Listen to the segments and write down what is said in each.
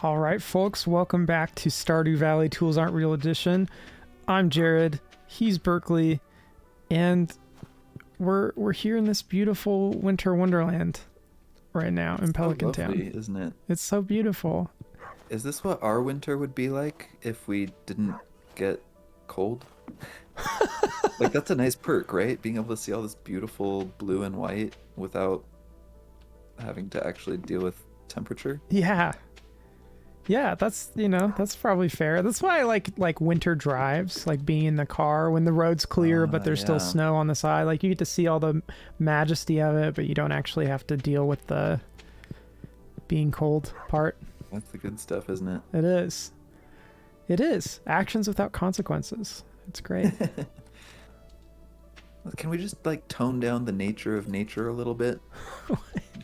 All right, folks, welcome back to Stardew Valley Tools Aren't Real Edition. I'm Jared, he's Berkeley, and we're here in this beautiful winter wonderland right now in Pelican So lovely, Town. isn't it? It's so beautiful. Is this what our winter would be like if we didn't get cold? Like that's a nice perk, right? Being able to see all this beautiful blue and white without having to actually deal with temperature. Yeah. Yeah, that's probably fair. That's why I like winter drives, like being in the car when the road's clear but there's still Yeah, snow on the side. Like you get to see all the majesty of it, but you don't actually have to deal with the being cold part. that's the good stuff, isn't it? It is. It is. Actions without consequences. It's great. Can we just like tone down the nature of nature a little bit?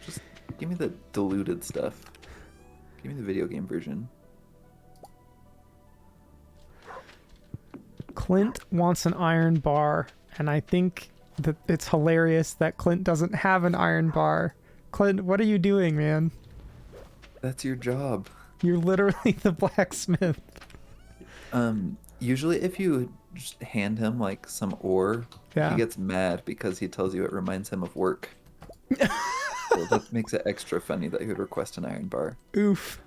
Just give me the diluted stuff. Give me the video game version. Clint wants an iron bar, and I think that it's hilarious that Clint doesn't have an iron bar. Clint, what are you doing, man? That's your job. You're literally the blacksmith. Usually if you just hand him like some ore, Yeah. he gets mad because he tells you it reminds him of work. So that makes it extra funny that he would request an iron bar. Oof.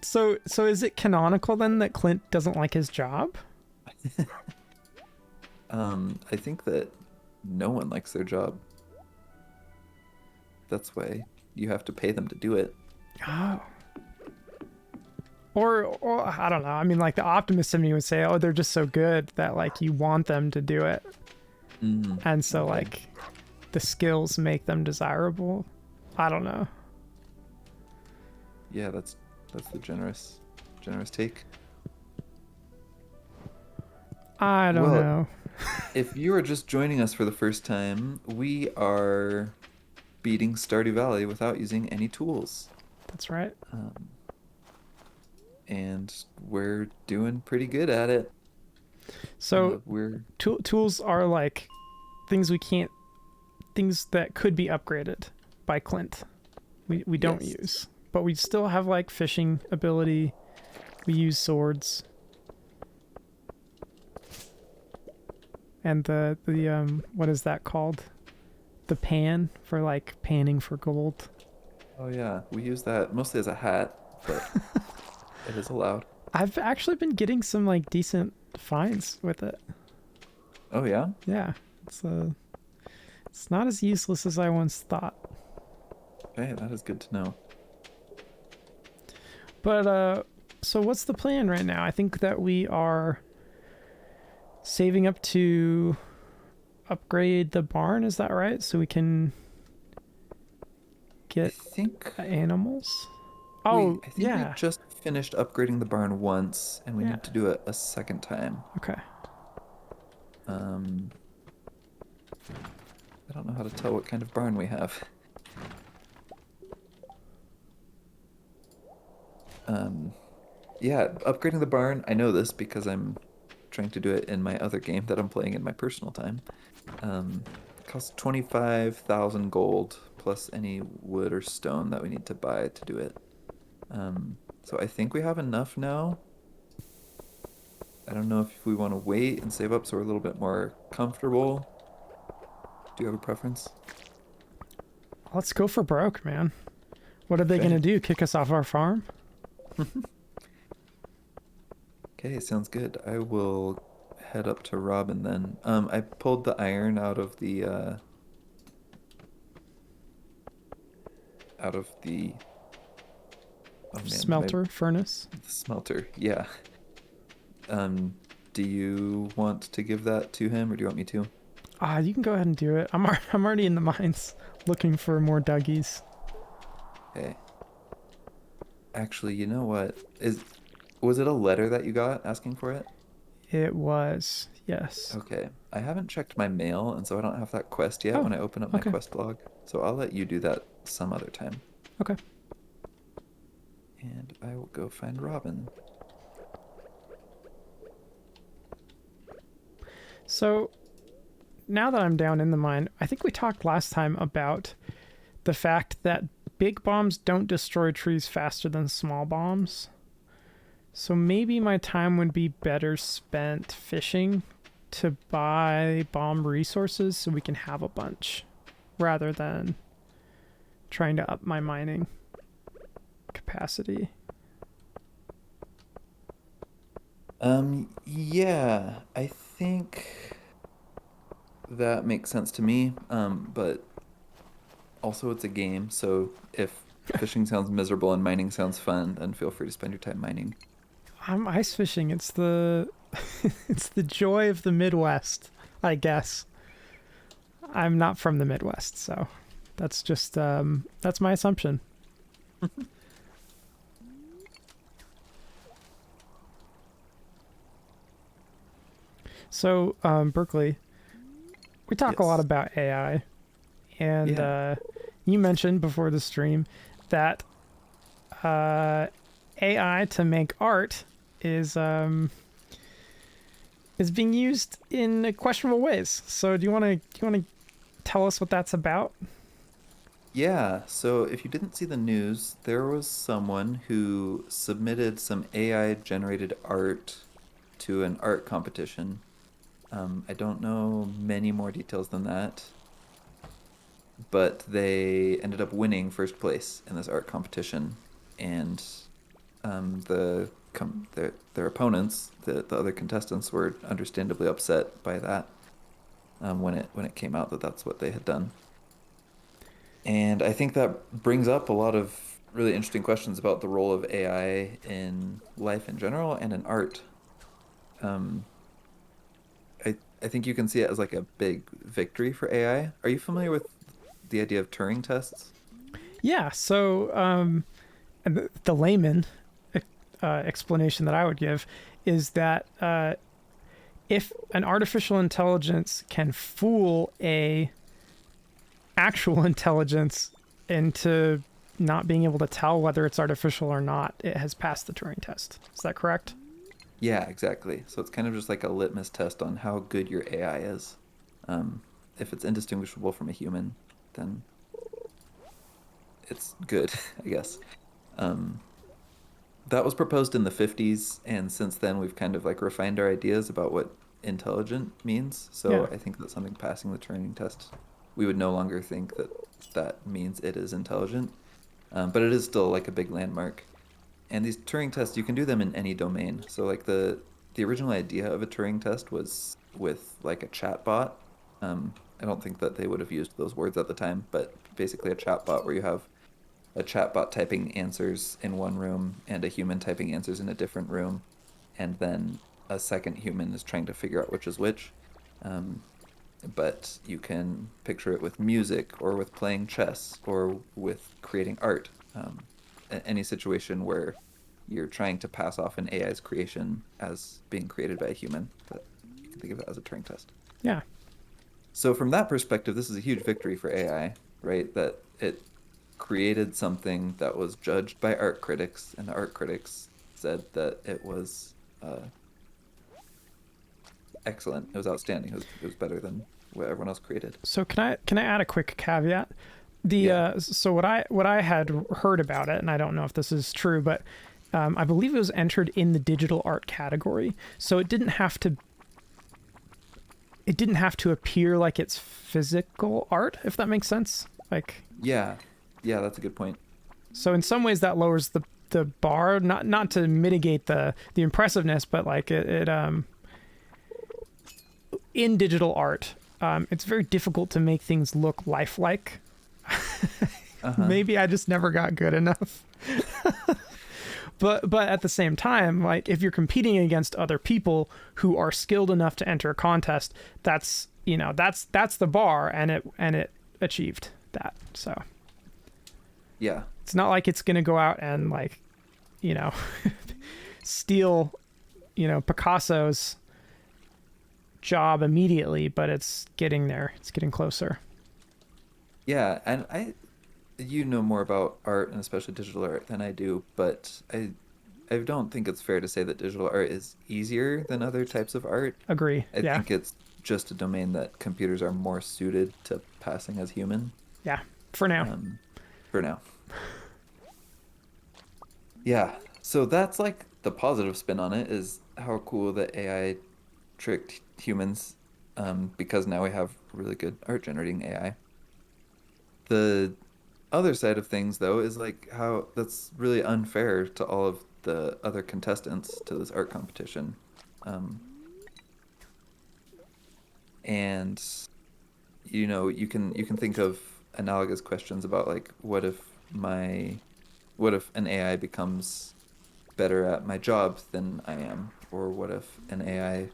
So is it canonical then that Clint doesn't like his job? I think that no one likes their job. That's why you have to pay them to do it. Oh. Or I don't know. I mean, like the optimist in me would say, "Oh, they're just so good that like you want them to do it," and so okay. like the skills make them desirable. I don't know. Yeah, that's the generous take. I don't Well, know. if you are just joining us for the first time, we are beating Stardew Valley without using any tools. That's right. And we're doing pretty good at it. So We're tools are like things that could be upgraded by Clint. We don't Yes. use, but we still have like fishing ability. We use swords. And the what is that called? The pan for like panning for gold. Oh yeah, we use that mostly as a hat, but it is allowed. I've actually been getting some like decent finds with it. Oh yeah? Yeah, it's not as useless as I once thought. Hey, that is good to know. But so what's the plan right now? I think that we are saving up to upgrade the barn, is that right? So we can I get think animals. Oh, I think yeah. we just finished upgrading the barn once, and we Yeah. need to do it a second time. Okay. Um, I don't know how to tell what kind of barn we have. Yeah, upgrading the barn, I know this because I'm trying to do it in my other game that I'm playing in my personal time. It costs 25,000 gold plus any wood or stone that we need to buy to do it. So I think we have enough now. I don't know if we want to wait and save up so we're a little bit more comfortable. Do you have a preference? Let's go for broke, man. What are they Okay. gonna do? Kick us off our farm? Okay, sounds good. I will head up to Robin then. I pulled the iron out of the oh man, Smelter, furnace. the smelter. Yeah. Do you want to give that to him or do you want me to? You can go ahead and do it. I'm already in the mines looking for more Dougies. Okay. Actually, you know what? Was it a letter that you got asking for it? It was, yes. Okay. I haven't checked my mail, and so I don't have that quest yet Oh, when I open up my okay. quest log. So I'll let you do that some other time. Okay. And I will go find Robin. So now that I'm down in the mine, I think we talked last time about the fact that big bombs don't destroy trees faster than small bombs. So maybe my time would be better spent fishing to buy bomb resources so we can have a bunch rather than trying to up my mining capacity. Yeah, I think that makes sense to me. But also it's a game, so if fishing sounds miserable and mining sounds fun, then feel free to spend your time mining. I'm ice fishing. It's the it's the joy of the Midwest, I guess. I'm not from the Midwest, so that's just that's my assumption. So, Berkeley, we talk a lot Yes. about AI, and Yeah. you mentioned before the stream that AI to make art is being used in questionable ways. So, do you want to tell us what that's about? Yeah, so if you didn't see the news, there was someone who submitted some AI generated art to an art competition. I don't know many more details than that, but they ended up winning first place in this art competition, and their opponents, the other contestants, were understandably upset by that when it came out that that's what they had done. And I think that brings up a lot of really interesting questions about the role of AI in life in general and in art. Um, I think you can see it as like a big victory for AI. Are you familiar with the idea of Turing tests? Yeah. So, and the layman explanation that I would give is that if an artificial intelligence can fool a actual intelligence into not being able to tell whether it's artificial or not, it has passed the Turing test. Is that correct? Yeah, exactly. So it's kind of just like a litmus test on how good your AI is. If it's indistinguishable from a human, then it's good, I guess. Um, that was proposed in the 50s, and since then we've kind of like refined our ideas about what intelligent means. Yeah. So I think that something passing the Turing test, we would no longer think that that means it is intelligent, but it is still like a big landmark. And these Turing tests, you can do them in any domain. So like the original idea of a Turing test was with like a chatbot. I don't think that they would have used those words at the time, but basically a chatbot where you have a chatbot typing answers in one room and a human typing answers in a different room, and then a second human is trying to figure out which is which. Um, but you can picture it with music or with playing chess or with creating art. Any situation where you're trying to pass off an AI's creation as being created by a human, that you can think of it as a Turing test. Yeah. So from that perspective, this is a huge victory for AI, right? That it created something that was judged by art critics, and the art critics said that it was excellent. It was outstanding. It was better than what everyone else created. So can I add a quick caveat? The Yeah. so what I had heard about it, and I don't know if this is true, but I believe it was entered in the digital art category. So it didn't have to appear like it's physical art, if that makes sense. Like, Yeah. Yeah, that's a good point. so in some ways that lowers the bar, not to mitigate the impressiveness, but like it in digital art, it's very difficult to make things look lifelike. Uh-huh. Maybe I just never got good enough. But at the same time, like if you're competing against other people who are skilled enough to enter a contest, that's the bar, and it achieved that. So Yeah. it's not like it's gonna go out and like, you know, steal, Picasso's job immediately, but it's getting there. It's getting closer. Yeah, and you know more about art and especially digital art than I do, but I don't think it's fair to say that digital art is easier than other types of art. Agree. I Yeah. think it's just a domain that computers are more suited to passing as human, Yeah. For now. um, for now. Yeah. So that's like the positive spin on it is how cool that AI tricked humans, because now we have really good art generating AI. The other side of things, though, is like how that's really unfair to all of the other contestants to this art competition. Um, and you can think of analogous questions about like what if an AI becomes better at my job than I am, or what if an AI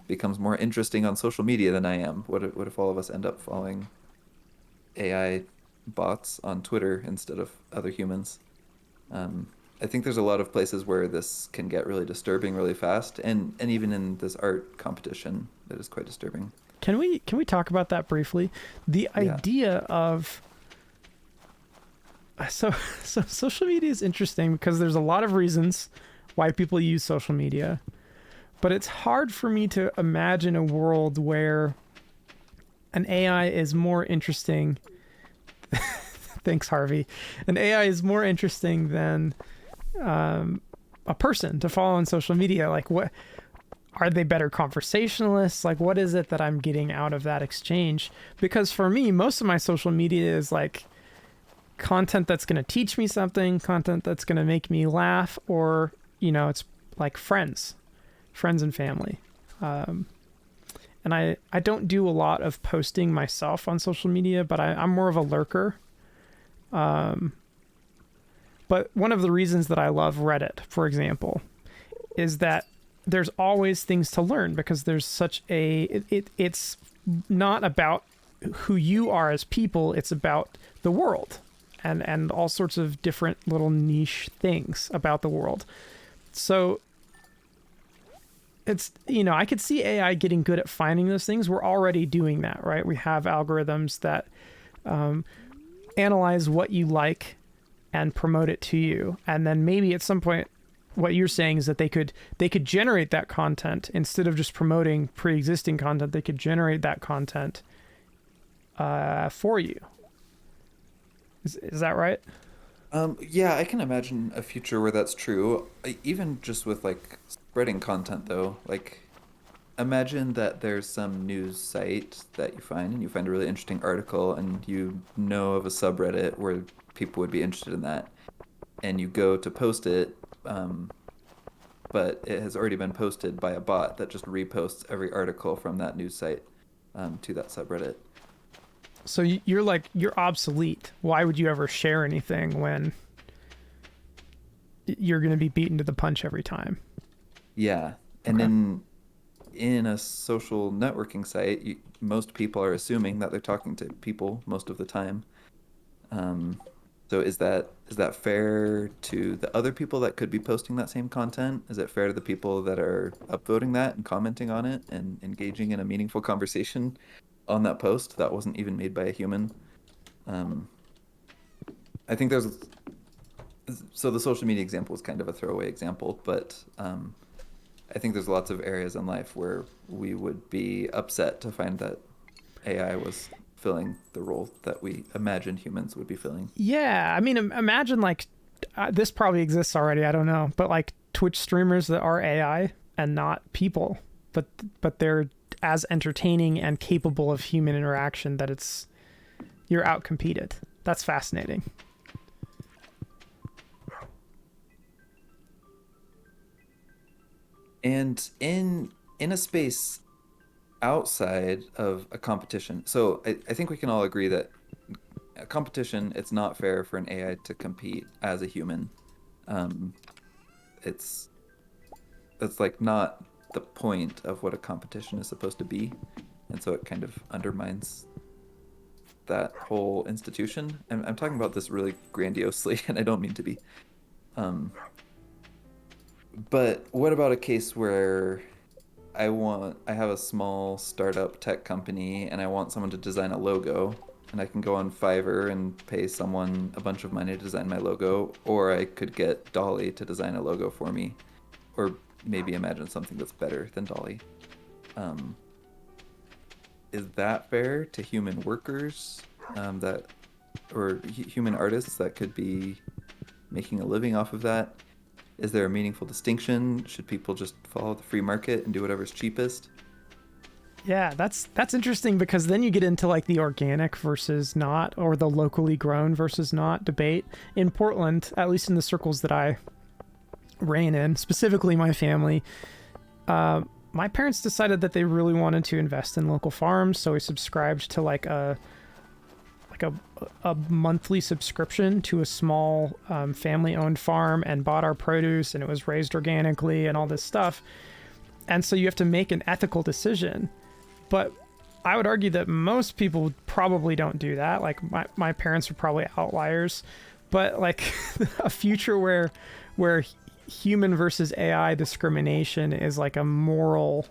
becomes more interesting on social media than I am? What if all of us end up following AI bots on Twitter instead of other humans? Um, I think there's a lot of places where this can get really disturbing really fast, and even in this art competition, that is quite disturbing. Can we talk about that briefly? The Yeah. idea of so so social media is interesting because there's a lot of reasons why people use social media, but it's hard for me to imagine a world where an AI is more interesting. Thanks, Harvey. An AI is more interesting than a person to follow on social media. Like, what are they better conversationalists? Like, what is it that I'm getting out of that exchange? Because for me, most of my social media is like content that's going to teach me something, content that's going to make me laugh, or, it's like friends and family. And I don't do a lot of posting myself on social media, but I'm more of a lurker. But one of the reasons that I love Reddit, for example, is that there's always things to learn because there's such it's not about who you are as people, it's about the world and all sorts of different little niche things about the world. So it's, I could see AI getting good at finding those things. We're already doing that, right? We have algorithms that analyze what you like and promote it to you. And then maybe at some point, what you're saying is that they could generate that content instead of just promoting pre-existing content. They could generate that content for you. Is that right? Yeah, I can imagine a future where that's true. Even just with like spreading content though, like imagine that there's some news site that you find and you find a really interesting article and you know of a subreddit where people would be interested in that and you go to post it, but it has already been posted by a bot that just reposts every article from that news site to that subreddit. So you're obsolete. Why would you ever share anything when you're going to be beaten to the punch every time? Yeah. And Okay. in a social networking site, most people are assuming that they're talking to people most of the time. Um, so is that fair to the other people that could be posting that same content? Is it fair to the people that are upvoting that and commenting on it and engaging in a meaningful conversation on that post that wasn't even made by a human? Um, I think there's so the social media example is kind of a throwaway example, but I think there's lots of areas in life where we would be upset to find that AI was filling the role that we imagined humans would be filling. Yeah, I mean, imagine like this probably exists already. I don't know, but like Twitch streamers that are AI and not people, but they're as entertaining and capable of human interaction that you're outcompeted. That's fascinating. And in a space outside of a competition, so I think we can all agree that a competition, it's not fair for an AI to compete as a human. Um, it's that's like not the point of what a competition is supposed to be, and so it kind of undermines that whole institution. I'm talking about this really grandiosely, and I don't mean to be. Um, but what about a case where I have a small startup tech company and I want someone to design a logo and I can go on Fiverr and pay someone a bunch of money to design my logo, or I could get Dolly to design a logo for me, or maybe imagine something that's better than Dolly. Is that fair to human workers? That or human artists that could be making a living off of that? Is there a meaningful distinction? Should people just follow the free market and do whatever's cheapest? Yeah, that's interesting, because then you get into like the organic versus not, or the locally grown versus not debate. In Portland, at least in the circles that I reign in, specifically my family, my parents decided that they really wanted to invest in local farms, so we subscribed to like a monthly subscription to a small family-owned farm and bought our produce, and it was raised organically and all this stuff. And so you have to make an ethical decision. But I would argue that most people probably don't do that. Like my parents are probably outliers, but like a future where human versus AI discrimination is like a moral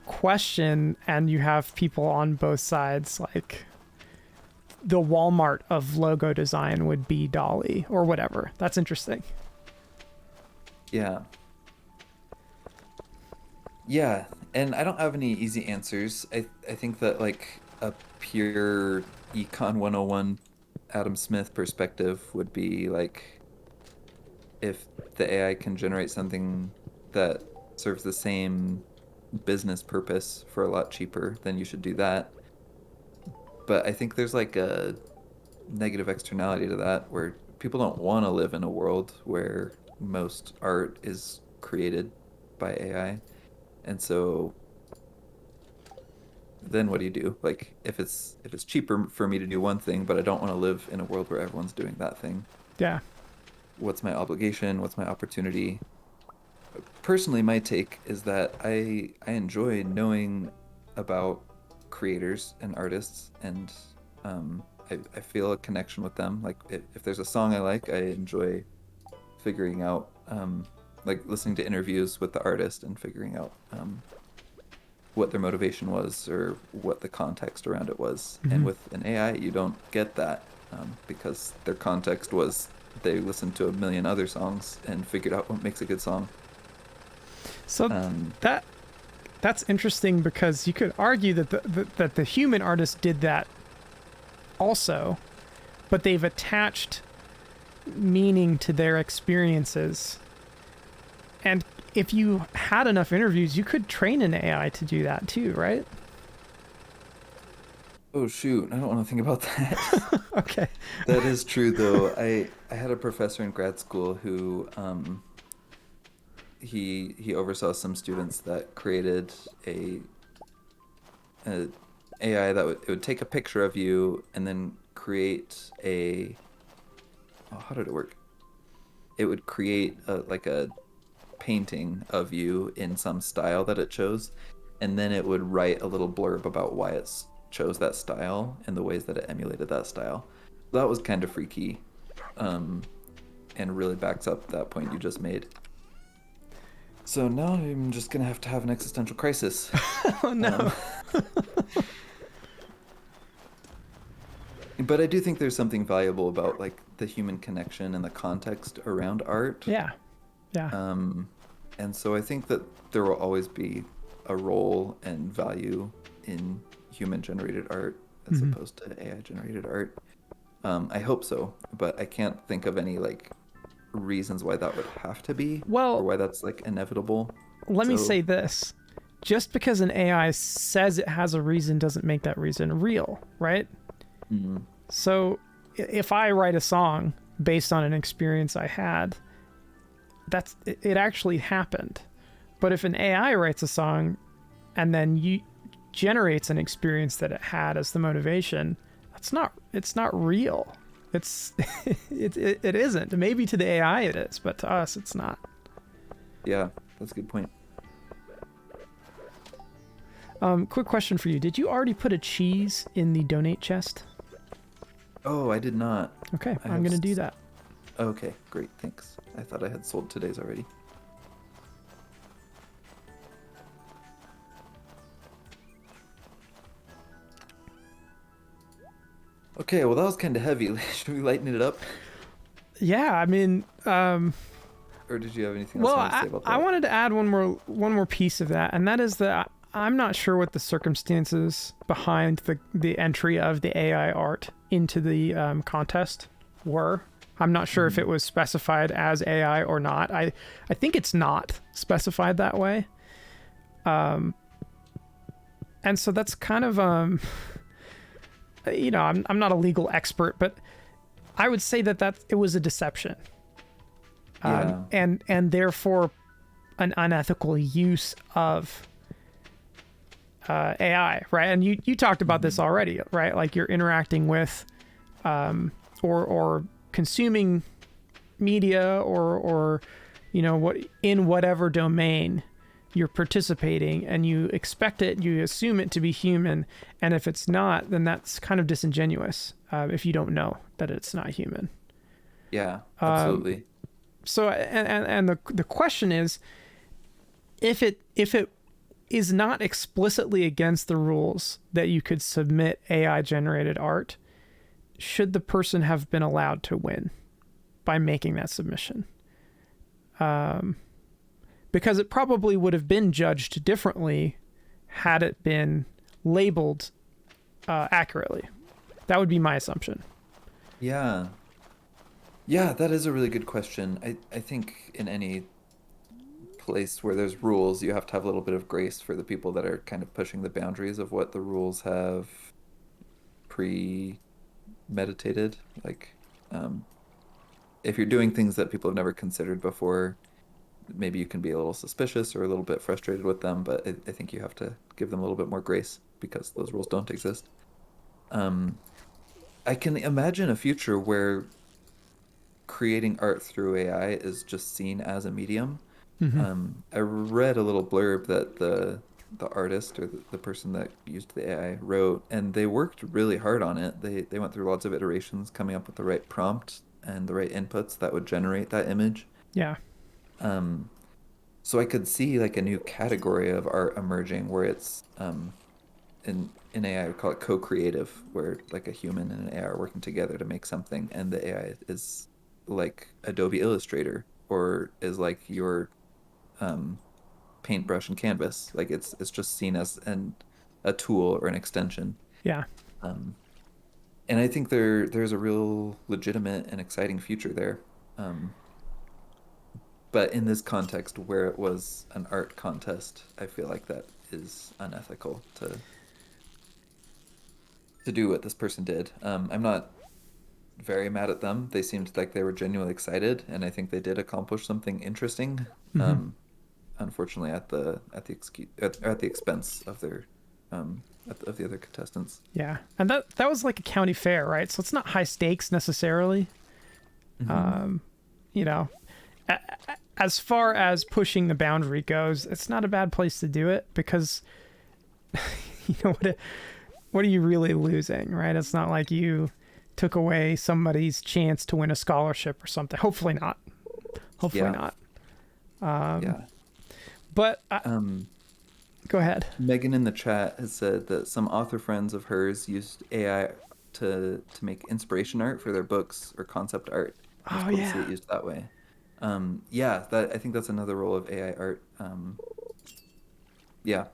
question, and you have people on both sides, like the Walmart of logo design would be Dolly or whatever. That's interesting. Yeah. Yeah, and I don't have any easy answers. I think that like a pure Econ 101 Adam Smith perspective would be like, if the AI can generate something that serves the same business purpose for a lot cheaper, then you should do that. But I think there's like a negative externality to that, where people don't want to live in a world where most art is created by AI. And so then what do you do? Like if it's cheaper for me to do one thing, but I don't want to live in a world where everyone's doing that thing. Yeah. What's my obligation? What's my opportunity? Personally, my take is that I enjoy knowing about creators and artists, and I feel a connection with them. Like if there's a song I like, I enjoy figuring out, like listening to interviews with the artist and figuring out what their motivation was or what the context around it was. Mm-hmm. And with an AI, you don't get that, because their context was they listened to a million other songs and figured out what makes a good song. So that's interesting, because you could argue that that the human artist did that also, but they've attached meaning to their experiences. And if you had enough interviews, you could train an AI to do that too, right? Oh shoot, I don't want to think about that. Okay. That is true though. I had a professor in grad school who he oversaw some students that created a AI that it would take a picture of you and then create how did it work? It would create like a painting of you in some style that it chose, and then it would write a little blurb about why it chose that style and the ways that it emulated that style. That was kind of freaky, and really backs up that point you just made. So now I'm just gonna have to have an existential crisis. Oh no. But I do think there's something valuable about like the human connection and the context around art. Yeah. Yeah. And so I think that there will always be a role and value in human-generated art as opposed to AI-generated art. I hope so, but I can't think of any like reasons why that would have to be, well, or why that's like inevitable. Let me say this. Just because an AI says it has a reason doesn't make that reason real, right? Mm-hmm. So if I write a song based on an experience I had, it actually happened. But if an AI writes a song and then generates an experience that it had as the motivation, it's not real. It isn't. Maybe to the AI it is, but to us it's not. Yeah, that's a good point. Quick question for you. Did you already put a cheese in the donate chest? Oh, I did not. Okay, I'm going to do that. Okay, great, thanks. I thought I had sold today's already. Okay, well that was kind of heavy. Should we lighten it up? Yeah, I mean, or did you have anything else you want to say about that? I wanted to add one more piece of that, and that is that I'm not sure what the circumstances behind the entry of the AI art into the contest were. I'm not sure if it was specified as AI or not. I think it's not specified that way. And so that's kind of I'm not a legal expert, but I would say that it was a deception. Yeah. And therefore an unethical use of AI, right? And you talked about this already, right? Like you're interacting with or consuming media or what in whatever domain you're participating, and you expect it, you assume it to be human, and if it's not, then that's kind of disingenuous if you don't know that it's not human. Yeah, absolutely. So and the question is, if it is not explicitly against the rules that you could submit AI generated art, should the person have been allowed to win by making that submission? Because it probably would have been judged differently had it been labeled accurately. That would be my assumption. Yeah. Yeah, that is a really good question. I think in any place where there's rules, you have to have a little bit of grace for the people that are kind of pushing the boundaries of what the rules have premeditated. Like, if you're doing things that people have never considered before, maybe you can be a little suspicious or a little bit frustrated with them, but I think you have to give them a little bit more grace because those rules don't exist. I can imagine a future where creating art through AI is just seen as a medium. Mm-hmm. I read a little blurb that the artist or the person that used the AI wrote, and they worked really hard on it. They went through lots of iterations, coming up with the right prompt and the right inputs that would generate that image. Yeah. So I could see like a new category of art emerging where it's in AI, I would call it co-creative, where like a human and an AI are working together to make something, and the AI is like Adobe Illustrator or is like your paintbrush and canvas. Like it's just seen as a tool or an extension. Yeah. Um, and I think there's a real legitimate and exciting future there. Um, but in this context where it was an art contest, I feel like that is unethical to do what this person did. I'm not very mad at them. They seemed like they were genuinely excited, and I think they did accomplish something interesting. Mm-hmm. Unfortunately, at the expense of their of the other contestants. Yeah. And that was like a county fair, right? So it's not high stakes necessarily. Mm-hmm. You know, as far as pushing the boundary goes, it's not a bad place to do it because what are you really losing, right? It's not like you took away somebody's chance to win a scholarship or something. Hopefully not. Hopefully not. Yeah. But go ahead. Megan in the chat has said that some author friends of hers used AI to make inspiration art for their books or concept art. It's Oh cool to see yeah. it used that way. Yeah, I think that's another role of AI art. Yeah,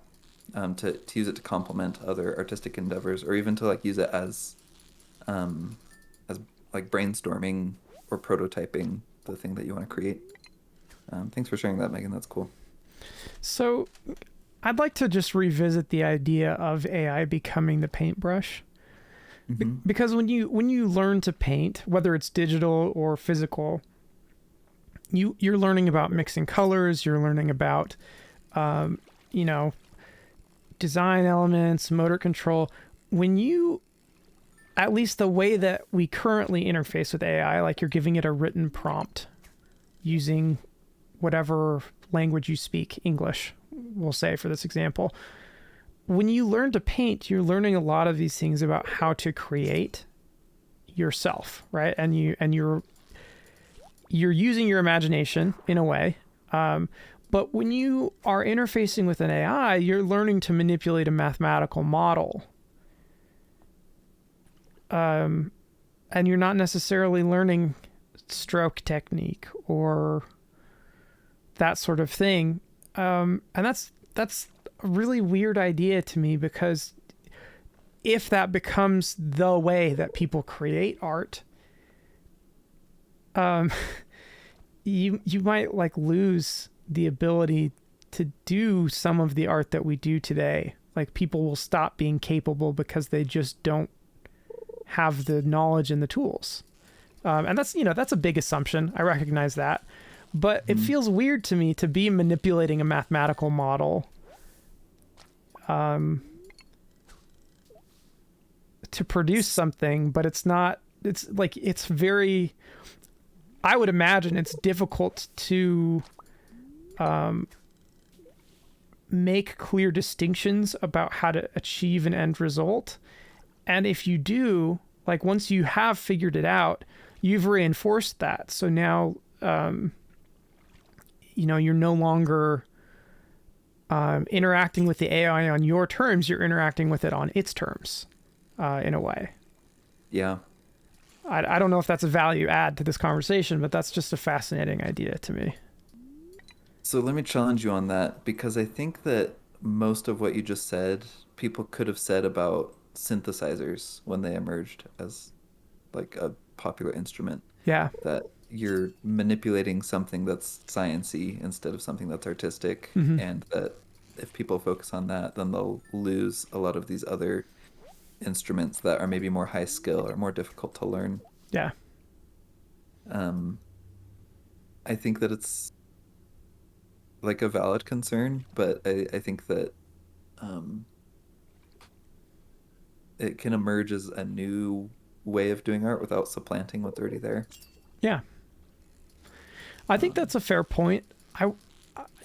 to use it to complement other artistic endeavors, or even to like use it um, as like brainstorming or prototyping the thing that you want to create. Thanks for sharing that, Megan. That's cool. So I'd like to just revisit the idea of AI becoming the paintbrush. Mm-hmm. Because when you learn to paint, whether it's digital or physical, you're learning about mixing colors, you're learning about design elements, motor control. When you, at least the way that we currently interface with AI, like you're giving it a written prompt using whatever language you speak, English, we'll say for this example. When you learn to paint, you're learning a lot of these things about how to create yourself, right? And you're using your imagination in a way. But when you are interfacing with an AI, you're learning to manipulate a mathematical model. And you're not necessarily learning stroke technique or that sort of thing. And that's a really weird idea to me, because if that becomes the way that people create art, you might like lose the ability to do some of the art that we do today. Like, people will stop being capable because they just don't have the knowledge and the tools. And that's a big assumption. I recognize that. But it feels weird to me to be manipulating a mathematical model to produce something, but it's not, it's like, it's very, I would imagine it's difficult to make clear distinctions about how to achieve an end result. And if you do, like, once you have figured it out, you've reinforced that. So now, you're no longer interacting with the AI on your terms. You're interacting with it on its terms, in a way. Yeah. I don't know if that's a value add to this conversation, but that's just a fascinating idea to me. So let me challenge you on that, because I think that most of what you just said, people could have said about synthesizers when they emerged as like a popular instrument. Yeah. That you're manipulating something that's sciencey instead of something that's artistic, and that if people focus on that, then they'll lose a lot of these other instruments that are maybe more high skill or more difficult to learn. Yeah. I think that it's like a valid concern, but I think that it can emerge as a new way of doing art without supplanting what's already there. Yeah. I think that's a fair point. I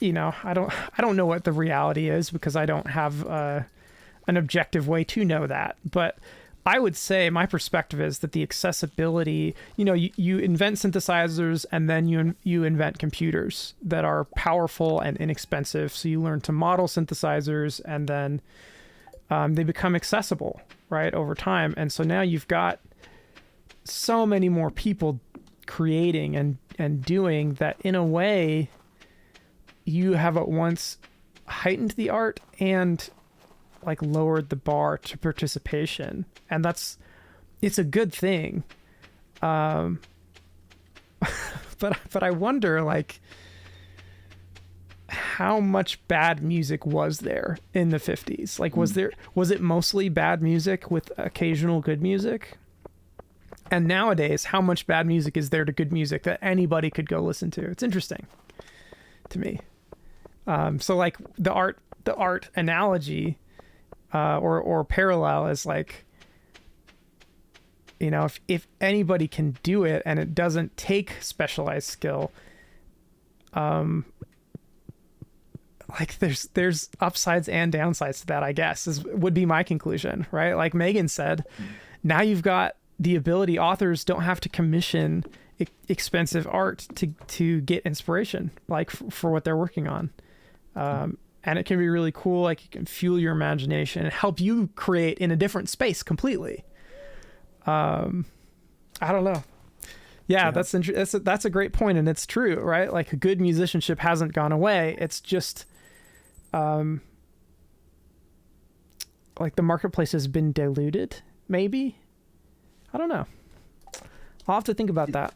don't know what the reality is, because I don't have an objective way to know that. But I would say my perspective is that the accessibility, you invent synthesizers, and then you invent computers that are powerful and inexpensive. So you learn to model synthesizers, and then they become accessible, right, over time. And so now you've got so many more people creating and doing that. In a way, you have at once heightened the art and like lowered the bar to participation, and it's a good thing. But I wonder, like, how much bad music was there in the 50s? Like, was it mostly bad music with occasional good music? And nowadays, how much bad music is there to good music that anybody could go listen to? It's interesting to me. So like the art analogy, or parallel is like, if anybody can do it and it doesn't take specialized skill, like there's upsides and downsides to that, I guess, would be my conclusion, right? Like Megan said, now you've got the ability, authors don't have to commission expensive art to get inspiration, like for what they're working on. And it can be really cool. Like, it can fuel your imagination and help you create in a different space completely. I don't know. Yeah. That's a great point, and it's true, right? Like, a good musicianship hasn't gone away. It's just, like, the marketplace has been diluted, maybe. I don't know. I'll have to think about that.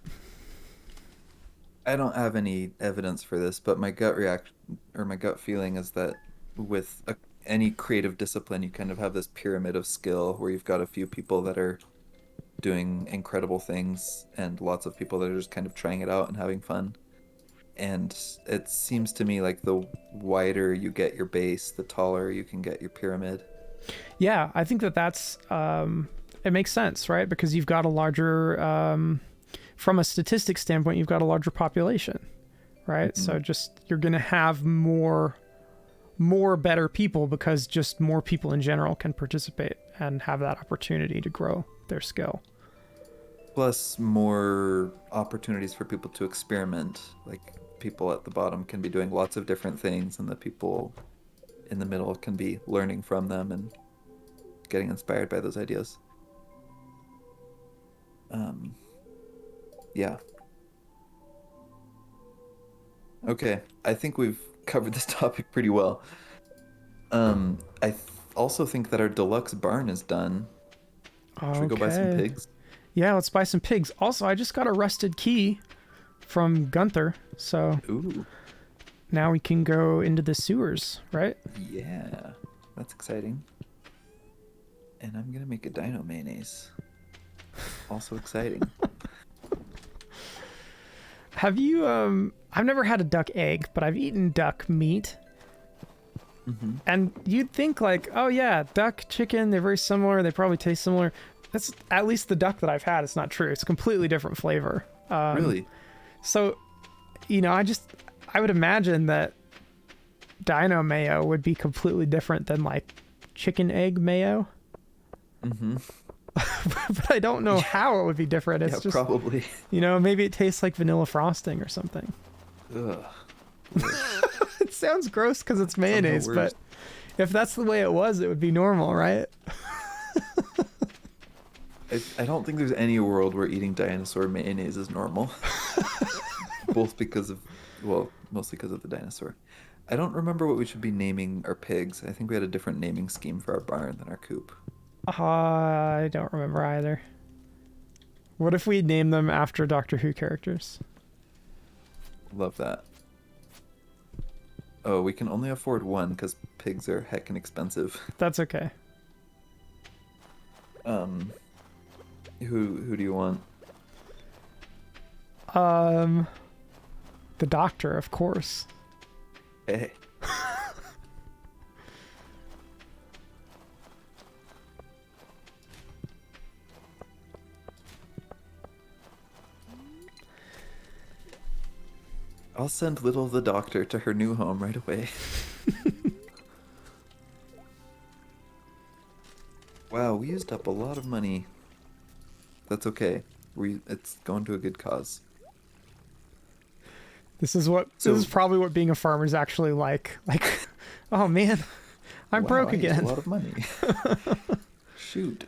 I don't have any evidence for this, but my gut feeling is that with any creative discipline, you kind of have this pyramid of skill where you've got a few people that are doing incredible things and lots of people that are just kind of trying it out and having fun. And it seems to me like the wider you get your base, the taller you can get your pyramid. Yeah, I think that's it makes sense, right? Because you've got a larger, from a statistics standpoint, you've got a larger population, right? So just, you're going to have more better people, because just more people in general can participate and have that opportunity to grow their skill. Plus more opportunities for people to experiment. Like, people at the bottom can be doing lots of different things, and the people in the middle can be learning from them and getting inspired by those ideas. Yeah. Okay, I think we've covered this topic pretty well. Also think that our deluxe barn is done. Should we go buy some Okay. pigs? Yeah, let's buy some pigs. Also, I just got a rusted key from Gunther, so Ooh, now we can go into the sewers, right? yeah. That's exciting. And I'm gonna make a dino mayonnaise. Also exciting. Have you I've never had a duck egg, but I've eaten duck meat. Hmm. And you'd think like, oh yeah, duck, chicken, they're very similar, they probably taste similar. That's at least the duck that I've had, it's not true. It's a completely different flavor. Really? So, I would imagine that dino mayo would be completely different than like chicken egg mayo. Mm-hmm. But I don't know how it would be different. It's Yeah, just, probably. maybe it tastes like vanilla frosting or something. Ugh. It sounds gross because it's Sounds the mayonnaise, but worst. if that's the way it was, it would be normal, right? I don't think there's any world where eating dinosaur mayonnaise is normal. Both because of, well, mostly because of the dinosaur. I don't remember what we should be naming our pigs. I think we had a different naming scheme for our barn than our coop. I don't remember either. What if we name them after Doctor Who characters? Love that. Oh, we can only afford one because pigs are heckin' expensive. That's okay. Um, who do you want? The Doctor, of course. Hey. I'll send little the doctor to her new home right away. Wow, we used up a lot of money. That's okay. It's going to a good cause. This is So- probably what being a farmer is actually like. Like, oh man, I'm Wow, broke I used again. a lot of money. Shoot.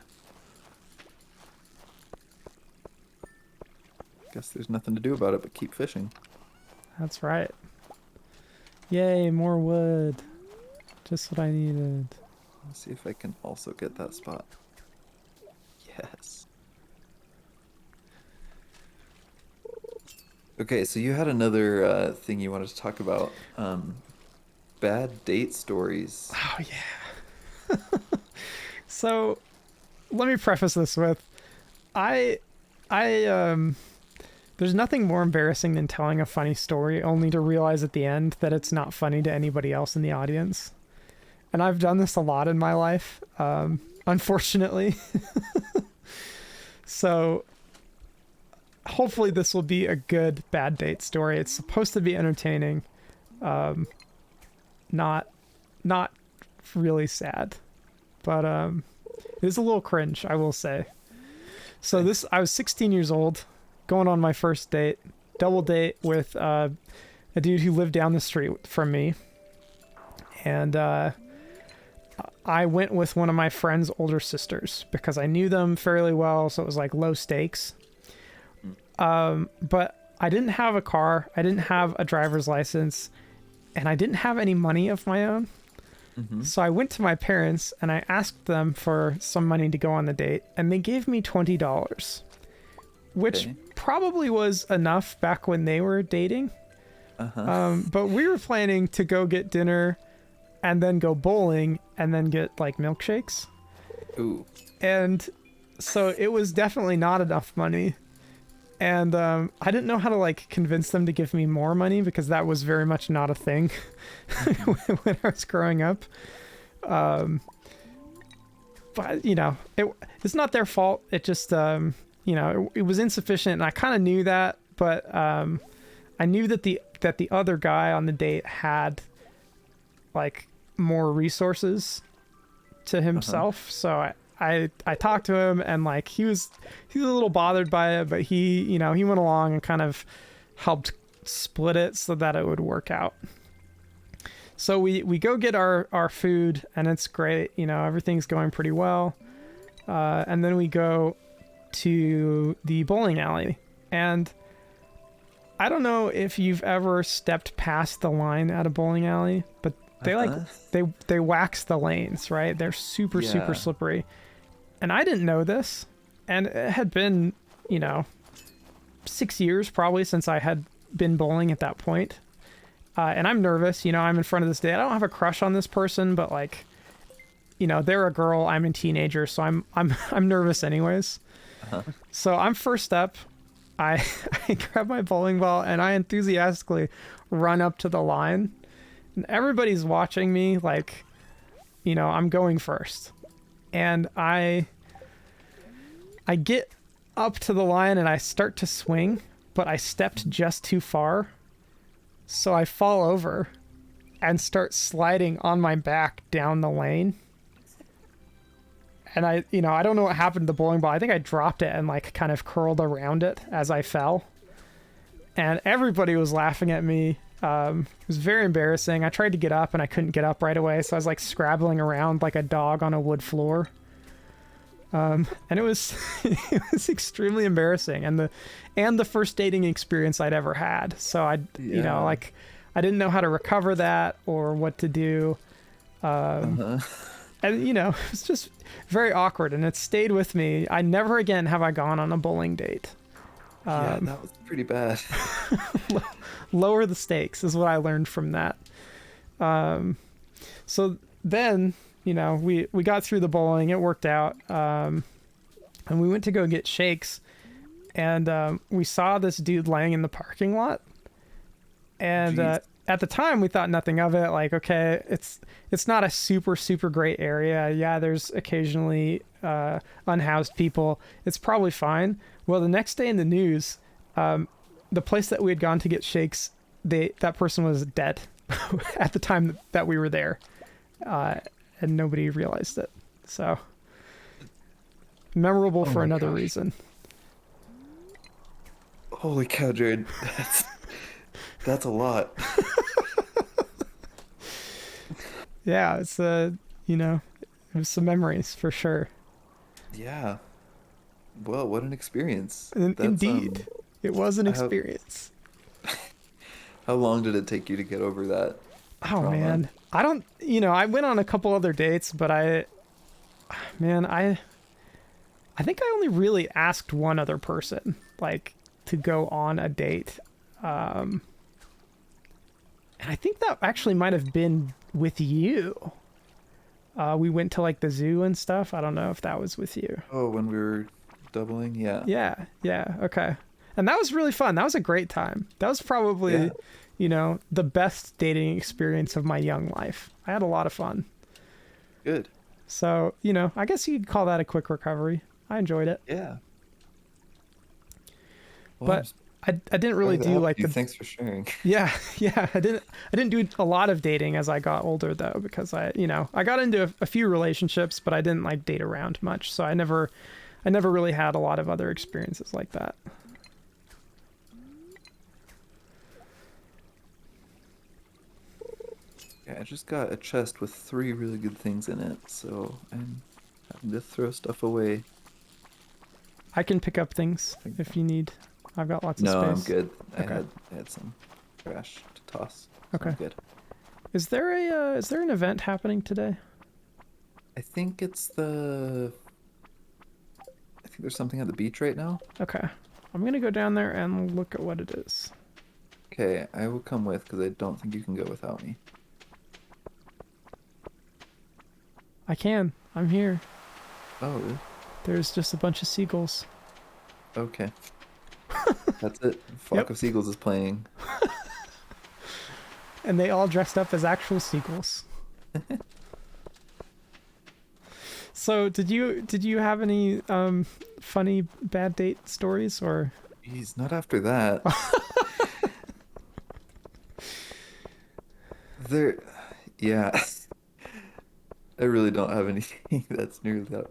Guess there's nothing to do about it but keep fishing. That's right. Yay, more wood. Just what I needed. Let's see if I can also get that spot. Yes. Okay, so you had another thing you wanted to talk about. Bad date stories. Oh yeah. So, let me preface this with, I there's nothing more embarrassing than telling a funny story only to realize at the end that it's not funny to anybody else in the audience. And I've done this a lot in my life, unfortunately. So hopefully this will be a good bad date story. It's supposed to be entertaining, not really sad, but it is a little cringe, I will say. So I was 16 years old, going on my first date, double date with a dude who lived down the street from me, and I went with one of my friend's older sisters because I knew them fairly well, so it was like low stakes. But I didn't have a car, I didn't have a driver's license, and I didn't have any money of my own. Mm-hmm. So I went to my parents and I asked them for some money to go on the date, and they gave me $20, which Okay. probably was enough back when they were dating. Uh-huh. But we were planning to go get dinner and then go bowling and then get like milkshakes. Ooh. And so it was definitely not enough money. And I didn't know how to like convince them to give me more money because that was very much not a thing when I was growing up. But it's not their fault. It just it was insufficient, and I kind of knew that. But I knew that the other guy on the date had like more resources to himself, so I talked to him, and like he was a little bothered by it, but he went along and kind of helped split it so that it would work out. So we go get our food, and it's great. Everything's going pretty well. And then we go to the bowling alley, and I don't know if you've ever stepped past the line at a bowling alley, but they like Uh-huh. they wax the lanes, right? They're super Yeah. slippery. And I didn't know this. And it had been, you know, 6 years probably since I had been bowling at that point. And I'm nervous, you know, I'm in front of this date. I don't have a crush on this person, but like, you know, they're a girl, I'm a teenager, so I'm nervous anyways. Uh-huh. So I'm first up. I I grab my bowling ball and I enthusiastically run up to the line. And everybody's watching me like, you know, I'm going first. And I get up to the line and I start to swing, but I stepped just too far. So I fall over and start sliding on my back down the lane. And I don't know what happened to the bowling ball. I think I dropped it and like kind of curled around it as I fell. And everybody was laughing at me. It was very embarrassing. I tried to get up and I couldn't get up right away. So I was like scrabbling around like a dog on a wood floor. And it was it was extremely embarrassing and the first dating experience I'd ever had. So Yeah. like I didn't know how to recover that or what to do. Uh-huh. And it was just very awkward and it stayed with me. I never again have I gone on a bowling date. Yeah, that was pretty bad. Lower the stakes is what I learned from that. So then, we got through the bowling, it worked out. And we went to go get shakes and we saw this dude laying in the parking lot. And Jeez. at the time we thought nothing of it. Like, okay, it's not a super great area. Yeah, there's occasionally unhoused people. It's probably fine. Well, the next day in the news, the place that we had gone to get shakes, that person was dead at the time that we were there, and nobody realized it. So memorable Oh for my another gosh. reason. Holy cow, Jared. That's a lot. Yeah, it's it was some memories for sure. Yeah. Well, what an experience. That's Indeed, it was an how experience. how long did it take you to get over that Oh trauma? man, I don't. I went on a couple other dates, but man, I think I only really asked one other person like to go on a date. And I think that actually might have been with you. We went to like the zoo and stuff. I don't know if that was with you. Oh, when we were doubling? Yeah. Yeah, okay. And that was really fun. That was a great time. That was Yeah. probably, the best dating experience of my young life. I had a lot of fun. Good. So, I guess you could call that a quick recovery. I enjoyed it. Yeah. Well, But I didn't really sorry that do happened like to you. the Thanks for sharing. yeah, yeah, I didn't do a lot of dating as I got older though because I got into a few relationships, but I didn't like date around much. So I never really had a lot of other experiences like that. Yeah, I just got a chest with 3 really good things in it, so I'm having to throw stuff away. I can pick up things if you need. I've got lots of No, I'm space. good. Okay. I had some trash to toss, so Okay. I'm good. Is there an event happening today? I think I think there's something at the beach right now. Okay. I'm gonna go down there and look at what it is. Okay, I will come with because I don't think you can go without me. I can. I'm here. Oh, really? There's just a bunch of seagulls. Okay. That's it. Flock Yep. of Seagulls is playing. And they all dressed up as actual seagulls. So did you have any funny bad date stories or Jeez, not after that. There, yeah. I really don't have anything that's nearly that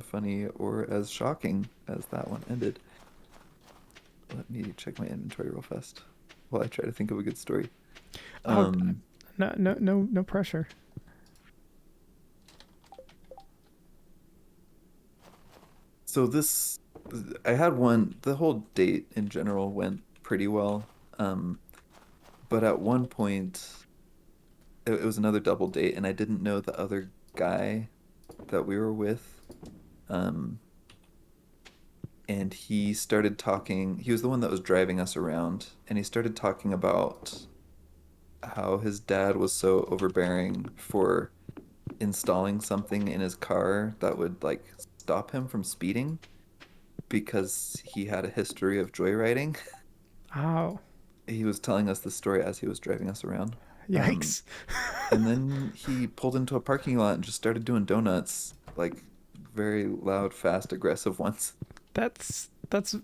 funny or as shocking as that one ended. Let me check my inventory real fast while I try to think of a good story. oh Um, no pressure. so this, I had one, the whole date in general went pretty well. But at one point, it was another double date, and I didn't know the other guy that we were with. Um, and he started talking. He was the one that was driving us around, and he started talking about how his dad was so overbearing for installing something in his car that would like stop him from speeding because he had a history of joyriding. Oh, He was telling us the story as he was driving us around. Um, yikes. and then he pulled into a parking lot and just started doing donuts, like very loud, fast, aggressive ones. That's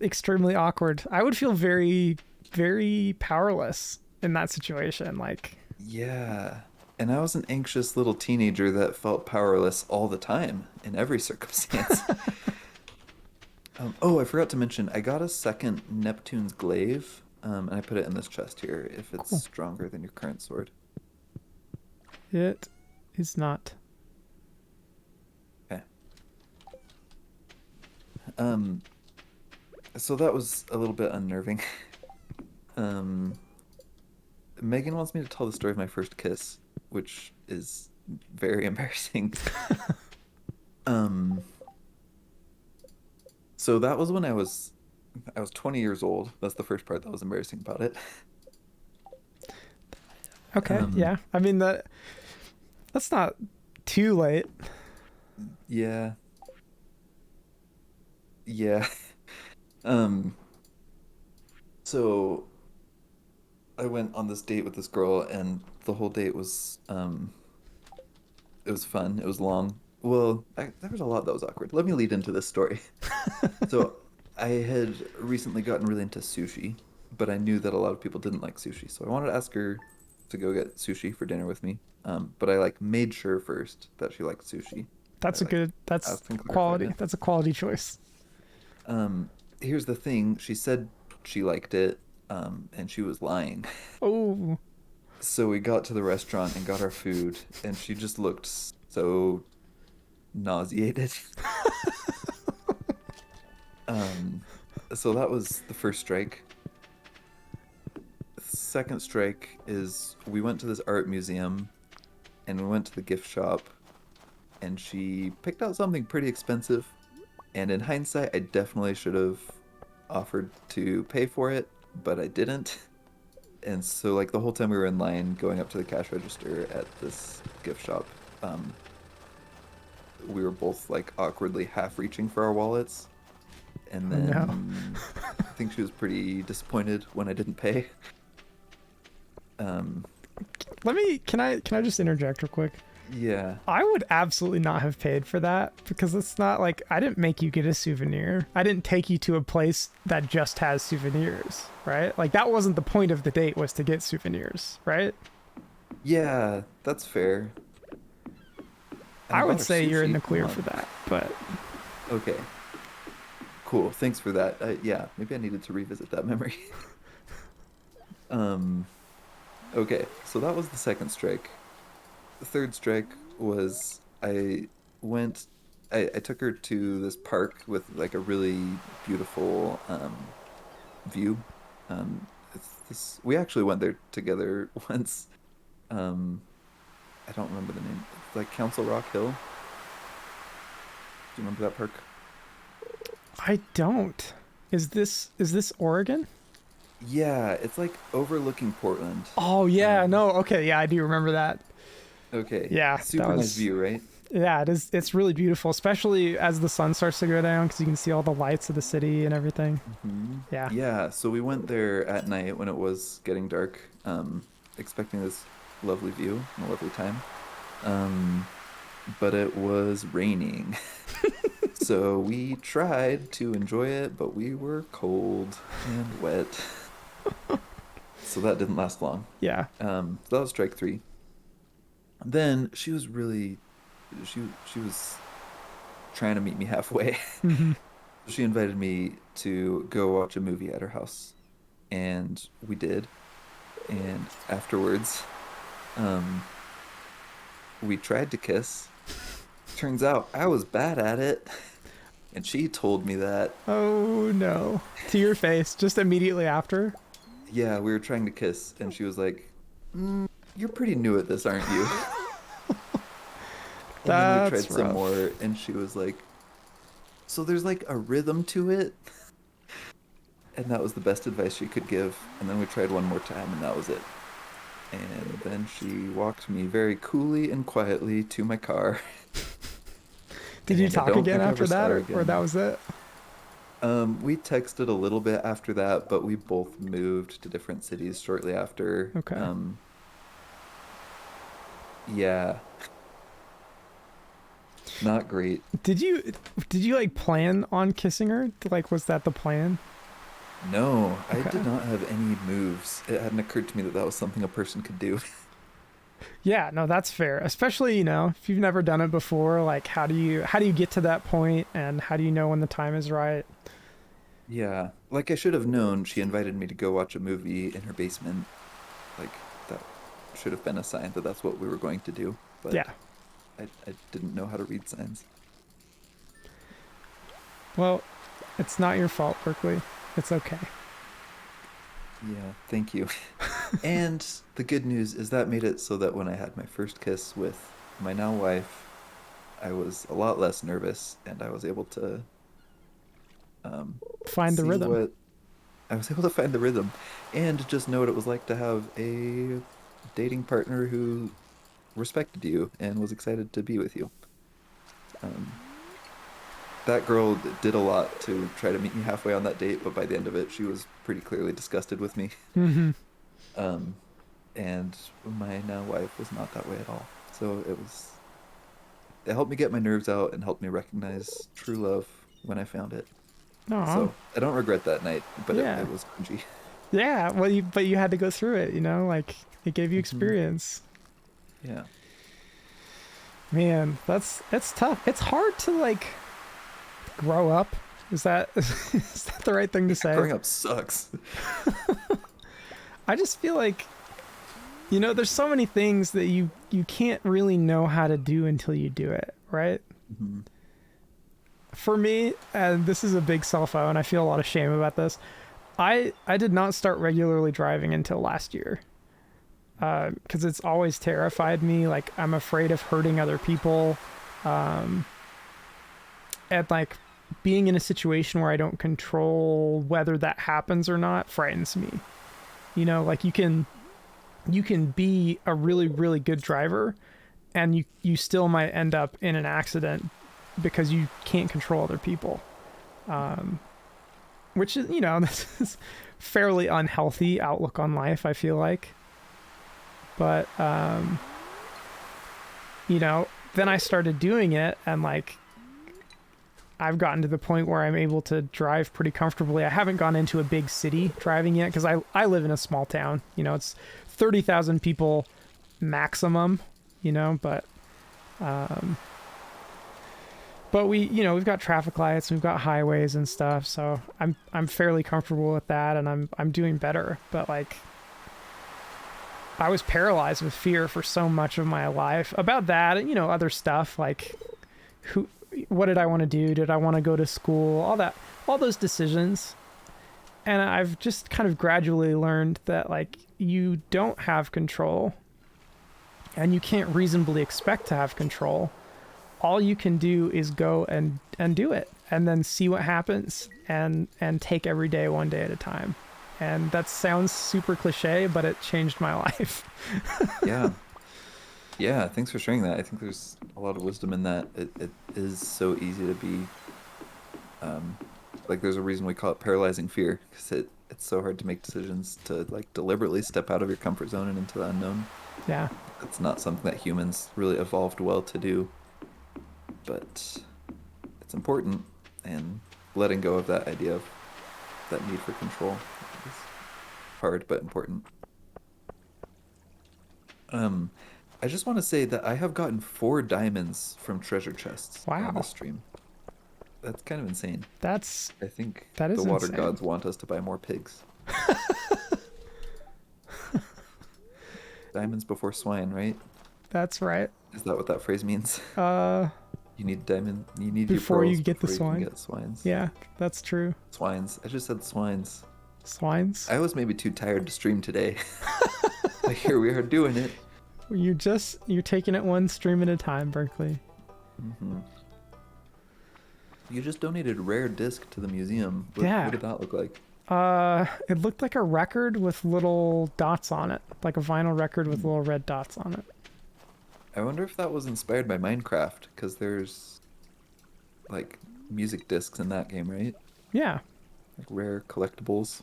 extremely awkward. I would feel very, very powerless in that situation. Like, Yeah. And I was an anxious little teenager that felt powerless all the time in every circumstance. Oh, I forgot to mention, I got a second Neptune's glaive, and I put it in this chest here if it's cool. stronger than your current sword. It is not. Okay. Um, so that was a little bit unnerving. Um, Megan wants me to tell the story of my first kiss, which is very embarrassing. Um, so that was when I was 20 years old. That's the first part that was embarrassing about it. Okay, Um, yeah. I mean that's not too late. yeah, yeah. Um, so I went on this date with this girl, and the whole date was it was fun. It was long. Well, there was a lot that was awkward. Let me lead into this story. So I had recently gotten really into sushi, but I knew that a lot of people didn't like sushi, so I wanted to ask her to go get sushi for dinner with me. But I like made sure first that she liked sushi. I like That's asked and clarified quality. it. That's a quality choice. Um, Here's the thing. She said she liked it, and she was lying. Oh, So we got to the restaurant and got our food, and she just looked so nauseated. Um, so that was the first strike. Second strike is we went to this art museum and we went to the gift shop, and she picked out something pretty expensive. And in hindsight, I definitely should have offered to pay for it, but I didn't. And so, like, the whole time we were in line going up to the cash register at this gift shop, um, we were both like awkwardly half reaching for our wallets. And oh no. then I think she was pretty disappointed when I didn't pay. Um, Can I just interject real quick? yeah. I would absolutely not have paid for that because it's not like I didn't make you get a souvenir. I didn't take you to a place that just has souvenirs, right? Like that wasn't the point of the date was to get souvenirs, right? Yeah, that's fair. And I I would bought her say you're in sushi. the Come clear for on. that, but Okay. Cool. Thanks for that. Yeah, maybe I needed to revisit that memory. Um, okay, so that was the second strike. The third strike was went, I took her to this park with like a really beautiful view. We actually went there together once. Um, I don't remember the name. It's like Council Rock Hill. Do you remember that park? I don't. Is this Oregon? Yeah, it's like overlooking Portland. Oh yeah, Um, no, okay, yeah, I do remember that. okay, Yeah, that super nice was view, right? yeah, it is. It's really beautiful, especially as the sun starts to go down because you can see all the lights of the city and everything. Yeah. Yeah, so we went there at night when it was getting dark, expecting this lovely view and a lovely time. Um, but it was raining. So we tried to enjoy it, but we were cold and wet. So that didn't last long. Yeah. So that was strike three. Then she was trying to meet me halfway. Hmm. She invited me to go watch a movie at her house, and we did. And afterwards, um, we tried to kiss. Turns out I was bad at it, and she told me that. Oh no. To your face, just immediately after. Yeah, we were trying to kiss, and she was like, you're pretty new at this, aren't you? And then we tried That's some rough. more, and she was like, so there's like a rhythm to it. And that was the best advice she could give. And then we tried one more time, and that was it. And then she walked me very coolly and quietly to my car. Did you And I talk don't again think I after ever saw that, her or that again. was it? We texted a little bit after that, but we both moved to different cities shortly after. Okay. Yeah, not great. Did you like plan on kissing her? Like, was that the plan? No, I did Okay. not have any moves. It hadn't occurred to me that that was something a person could do. Yeah, no, that's fair. Especially, if you've never done it before, like how do you get to that point and how do you know when the time is right? Yeah, like I should have known she invited me to go watch a movie in her basement. Like that should have been a sign that that's what we were going to do. But Yeah. I didn't know how to read signs. Well, it's not your fault, Berkeley. It's okay. Yeah, thank you. And the good news is that made it so that when I had my first kiss with my now wife, I was a lot less nervous and I was able to um, Find the see rhythm. what I was able to find the rhythm and just know what it was like to have a dating partner who respected you and was excited to be with you. Um, that girl did a lot to try to meet me halfway on that date, but by the end of it, she was pretty clearly disgusted with me. Mm-hmm. Um, and my now wife was not that way at all. So it helped me get my nerves out and helped me recognize true love when I found it. Aw. So I don't regret that night, but Yeah. it was cringy. Yeah. Well, but you had to go through it. Like it gave you Hmm. experience. Yeah. Man, it's tough. It's hard to like grow up. Is that is that the right thing to Yeah, say? growing up sucks. I just feel like there's so many things that you can't really know how to do until you do it, right? Hmm. For me, and this is a big self-out, and I feel a lot of shame about this. I did not start regularly driving until last year because it's always terrified me. Like I'm afraid of hurting other people, and like being in a situation where I don't control whether that happens or not frightens me. Like you can be a really really good driver and you still might end up in an accident because you can't control other people, which is this is fairly unhealthy outlook on life, I feel like. But then I started doing it, and like I've gotten to the point where I'm able to drive pretty comfortably. I haven't gone into a big city driving yet because I live in a small town. It's 30,000 people maximum, but we've got traffic lights, we've got highways and stuff, so I'm fairly comfortable with that, and I'm doing better. But like I was paralyzed with fear for so much of my life about that, and other stuff like who what did I want to do? Did I want to go to school? All that, all those decisions. And I've just kind of gradually learned that like you don't have control and you can't reasonably expect to have control. All you can do is go and do it and then see what happens and take every day one day at a time. And that sounds super cliche, but it changed my life. Yeah. Yeah. Thanks for sharing that. I think there's a lot of wisdom in that. It is so easy to be, um, like, there's a reason we call it paralyzing fear because it's so hard to make decisions to like deliberately step out of your comfort zone and into the unknown. Yeah. It's not something that humans really evolved well to do, but it's important. And letting go of that idea of that need for control is hard but important. Um, I just want to say that I have gotten 4 diamonds from treasure chests on Wow. this stream. That's kind of insane. That's I think that the is water insane. gods want us to buy more pigs. Diamonds before swine, right? That's right. Is that what that phrase means? Uh You need your Before you pearls get the before you can swine. get swines. Yeah, that's true. Swines. I just said swines. Swines. I was maybe too tired to stream today. But here we are doing it. You're taking it one stream at a time, Berkeley. Hmm. You just donated a rare disc to the museum. What Yeah. did that look like? It looked like a record with little dots on it, like a vinyl record with Hmm. little red dots on it. I wonder if that was inspired by Minecraft, because there's like music discs in that game, right? Yeah. Like rare collectibles.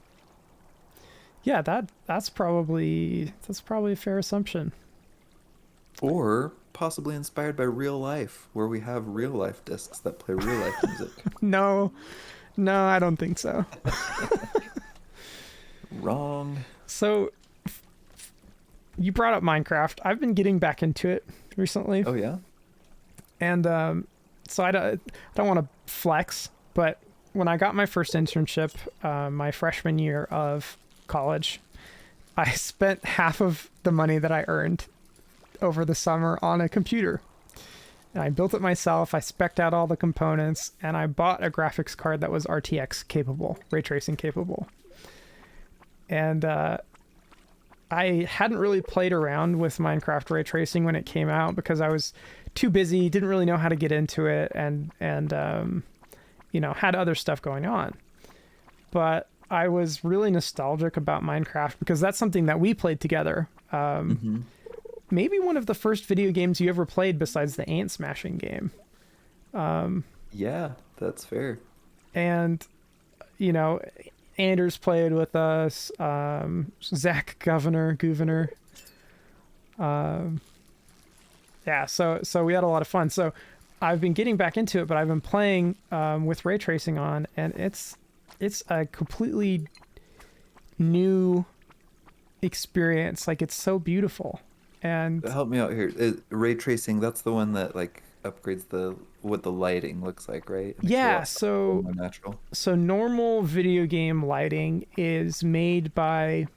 Yeah, that's probably a fair assumption. Or possibly inspired by real life, where we have real life discs that play real life music. No, no, I don't think so. Wrong. So you brought up Minecraft. I've been getting back into it recently, Oh yeah? and so I don't want to flex, but when I got my first internship, my freshman year of college, I spent half of the money that I earned over the summer on a computer. And I built it myself. I spec'd out all the components, and I bought a graphics card that was RTX capable, ray tracing capable. And I hadn't really played around with Minecraft ray tracing when it came out because I was too busy, didn't really know how to get into it, and had other stuff going on. But I was really nostalgic about Minecraft because that's something that we played together. Hmm. Maybe one of the first video games you ever played besides the ant smashing game. Yeah, that's fair. And, you know, Anders played with us, Zach Governor. Yeah, so we had a lot of fun. So I've been getting back into it, but I've been playing with ray tracing on, and it's a completely new experience. Like, it's so beautiful. And Help me out here. Ray tracing, that's the one that like upgrades the what the lighting looks like, right? It makes it a yeah, lot so more natural. so normal video game lighting is made by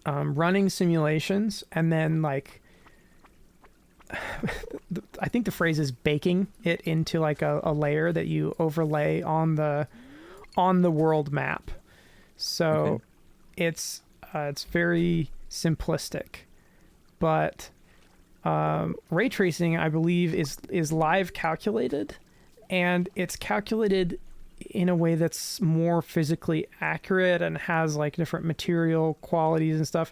running simulations and then like I think the phrase is baking it into like a layer that you overlay on the world map. So Okay. it's very simplistic, but ray tracing, I believe, is live calculated, and it's calculated in a way that's more physically accurate and has like different material qualities and stuff.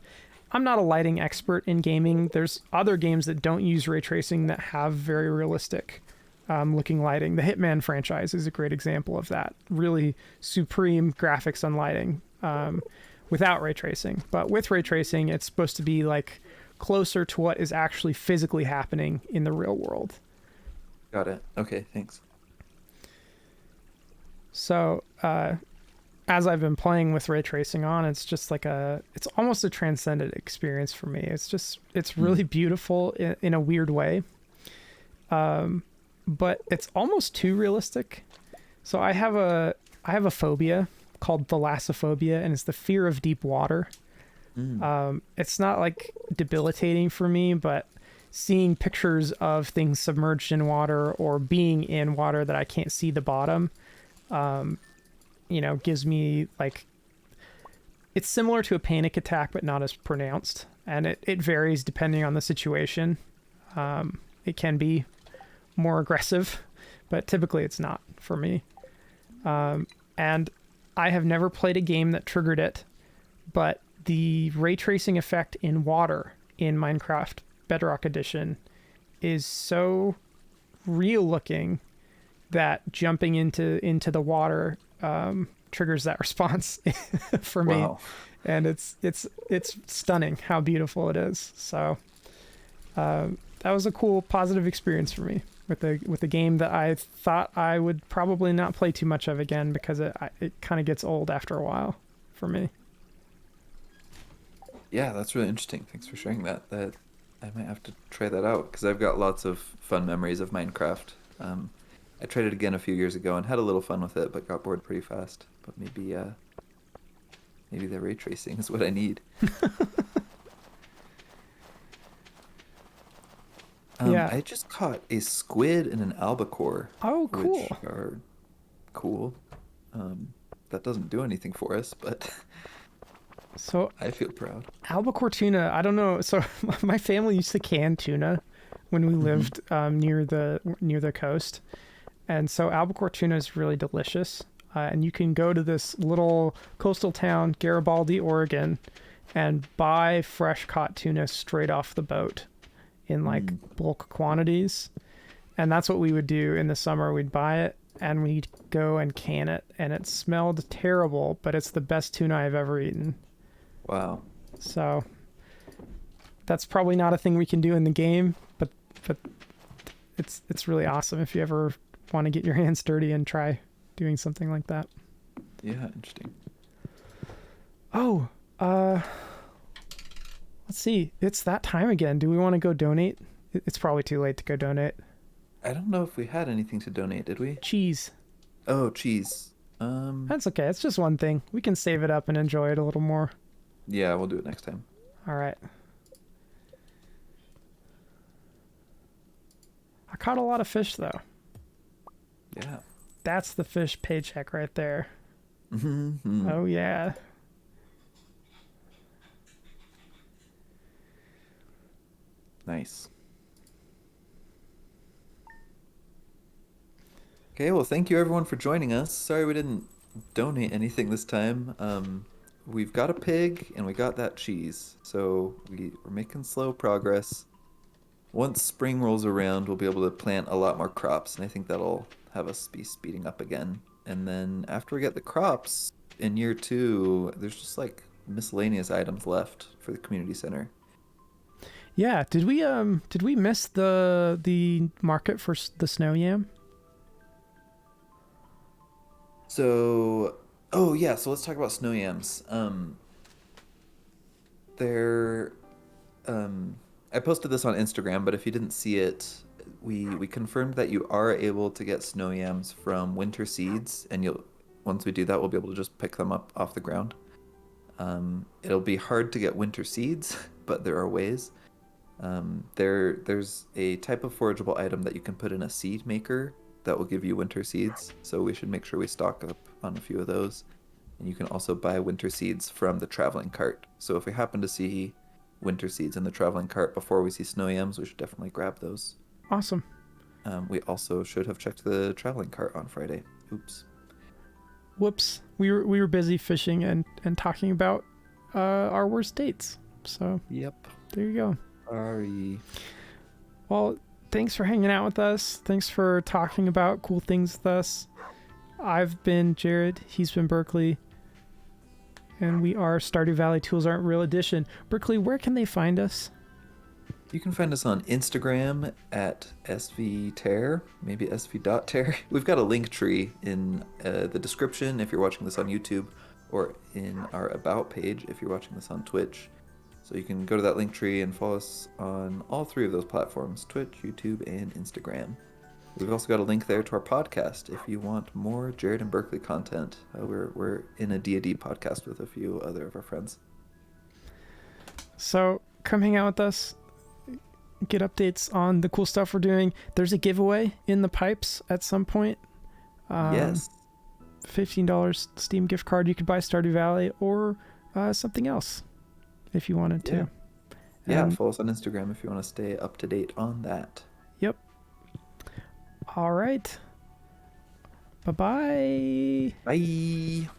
I'm not a lighting expert in gaming. There's other games that don't use ray tracing that have very realistic looking lighting. The Hitman franchise is a great example of that. Really supreme graphics and lighting without ray tracing. But with ray tracing, it's supposed to be like closer to what is actually physically happening in the real world. Got it. Okay, thanks. So as I've been playing with ray tracing on, it's just like it's almost a transcendent experience for me. It's Hmm. really beautiful in a weird way. But it's almost too realistic. So I have a phobia called thalassophobia, and it's the fear of deep water. Mm. It's not like debilitating for me, but seeing pictures of things submerged in water or being in water that I can't see the bottom, gives me like, it's similar to a panic attack, but not as pronounced. And it varies depending on the situation. It can be more aggressive, but typically it's not for me. And I have never played a game that triggered it, but the ray tracing effect in water in Minecraft Bedrock Edition is so real looking that jumping into the water triggers that response for me. Wow. And it's stunning how beautiful it is. So that was a cool positive experience for me with the game that I thought I would probably not play too much of again because it kind of gets old after a while for me. Yeah, that's really interesting. Thanks for sharing that. That I might have to try that out because I've got lots of fun memories of Minecraft. I tried it again a few years ago and had a little fun with it, but got bored pretty fast. But maybe the ray tracing is what I need. Yeah. I just caught a squid and an albacore, Oh, cool. which are cool. That doesn't do anything for us, but So I feel proud. albacore tuna, I don't know. So my family used to can tuna when we lived near the coast, and so albacore tuna is really delicious. And you can go to this little coastal town, Garibaldi, Oregon, and buy fresh caught tuna straight off the boat in like bulk quantities. And that's what we would do in the summer. We'd buy it and we'd go and can it, and it smelled terrible, but it's the best tuna I've ever eaten. Wow. So that's probably not a thing we can do in the game, but it's really awesome if you ever want to get your hands dirty and try doing something like that. Yeah, interesting. Oh, let's see. It's that time again. Do we want to go donate? It's probably too late to go donate. I don't know if we had anything to donate, did we? Cheese. Oh, cheese. That's okay. It's just one thing. We can save it up and enjoy it a little more. Yeah, we'll do it next time. All right. I caught a lot of fish though. Yeah. That's the fish paycheck right there. Mm-hmm. Oh yeah. Nice. Okay, well, thank you everyone for joining us. Sorry we didn't donate anything this time. We've got a pig and we got that cheese, so we're making slow progress. Once spring rolls around, we'll be able to plant a lot more crops, and I think that'll have us be speeding up again. And then after we get the crops, in year 2, there's just like miscellaneous items left for the community center. Yeah. Did we miss the market for the snow yam? So, oh yeah, so let's talk about snow yams. They're, I posted this on Instagram, but if you didn't see it, we confirmed that you are able to get snow yams from winter seeds, and once we do that, we'll be able to just pick them up off the ground. It'll be hard to get winter seeds, but there are ways. There's a type of forageable item that you can put in a seed maker that will give you winter seeds, so we should make sure we stock up on a few of those. And you can also buy winter seeds from the traveling cart. So if we happen to see winter seeds in the traveling cart before we see snow yams, we should definitely grab those. Awesome. We also should have checked the traveling cart on Friday. Oops. Whoops. We were busy fishing and talking about our worst dates. So Yep. there you go. Sorry. Well, thanks for hanging out with us. Thanks for talking about cool things with us. I've been Jared. He's been Berkeley. And we are Stardew Valley Tools Aren't Real Edition. Berkeley, where can they find us? You can find us on Instagram at svtear, maybe sv.tear. We've got a link tree in the description if you're watching this on YouTube, or in our About page if you're watching this on Twitch. So you can go to that link tree and follow us on all 3 of those platforms, Twitch, YouTube, and Instagram. We've also got a link there to our podcast if you want more Jared and Berkeley content. We're in a D&D podcast with a few other of our friends. So come hang out with us. Get updates on the cool stuff we're doing. There's a giveaway in the pipes at some point. Yes. $15 Steam gift card. You could buy Stardew Valley or something else if you wanted to. Yeah, follow us on Instagram if you want to stay up to date on that. Yep. All right. Bye-bye. Bye.